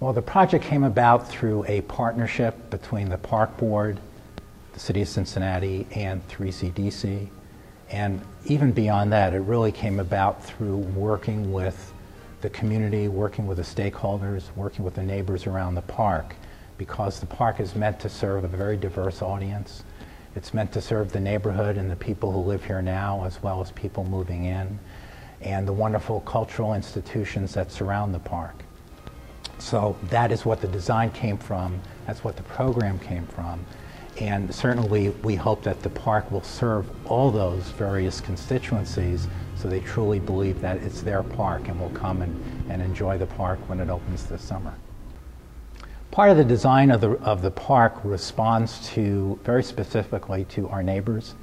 Well, the project came about through a partnership between the Park Board, the City of Cincinnati, and 3CDC. And even beyond that, it really came about through working with the community, working with the stakeholders, working with the neighbors around the park, because the park is meant to serve a very diverse audience. It's meant to serve the neighborhood and the people who live here now, as well as people moving in, and the wonderful cultural institutions that surround the park. So that is what the design came from, that's what the program came from, and certainly we hope that the park will serve all those various constituencies so they truly believe that it's their park and will come and enjoy the park when it opens this summer. Part of the design of the park responds to, very specifically, to our neighbors,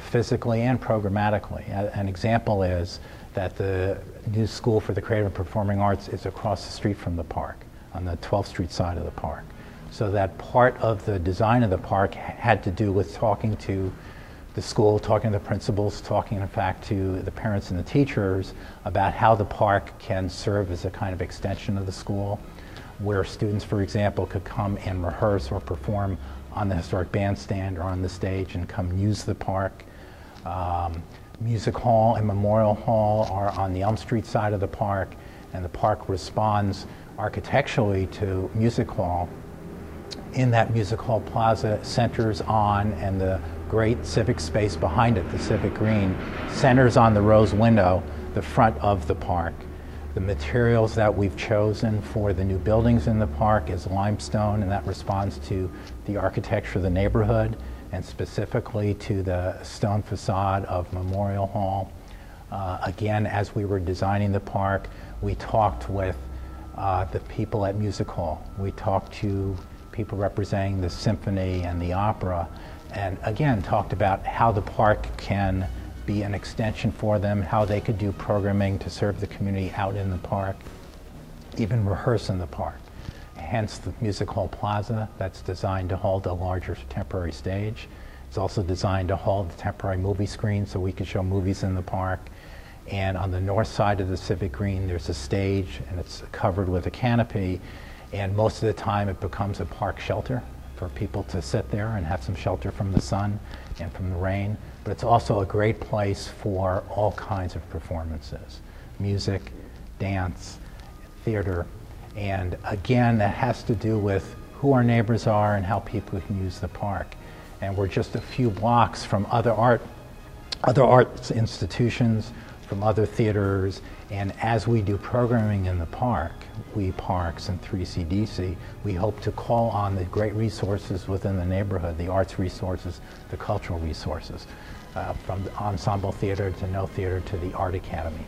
physically and programmatically. An example is that the new School for the Creative and Performing Arts is across the street from the park, on the 12th Street side of the park. So that part of the design of the park had to do with talking to the school, talking to the principals, talking in fact to the parents and the teachers about how the park can serve as a kind of extension of the school, where students, for example, could come and rehearse or perform on the historic bandstand or on the stage and come use the park. Music Hall and Memorial Hall are on the Elm Street side of the park, and the park responds architecturally to Music Hall. In that Music Hall Plaza centers on, and the great civic space behind it, the Civic Green, centers on the rose window, the front of the park. The materials that we've chosen for the new buildings in the park is limestone, and that responds to the architecture of the neighborhood, and specifically to the stone facade of Memorial Hall. Again, as we were designing the park, we talked with the people at Music Hall. We talked to people representing the symphony and the opera, and again talked about how the park can be an extension for them, how they could do programming to serve the community out in the park, even rehearse in the park. Hence the Music Hall Plaza, that's designed to hold a larger temporary stage. It's also designed to hold a temporary movie screen so we could show movies in the park. And on the north side of the Civic Green, there's a stage, and it's covered with a canopy, and most of the time it becomes a park shelter for people to sit there and have some shelter from the sun and from the rain. But it's also a great place for all kinds of performances: music, dance, theater. And again, that has to do with who our neighbors are and how people can use the park. And we're just a few blocks from other arts institutions, from other theaters, and as we do programming in the park, we Parks and 3CDC, we hope to call on the great resources within the neighborhood, the arts resources, the cultural resources, from ensemble theater to no theater to the Art Academy.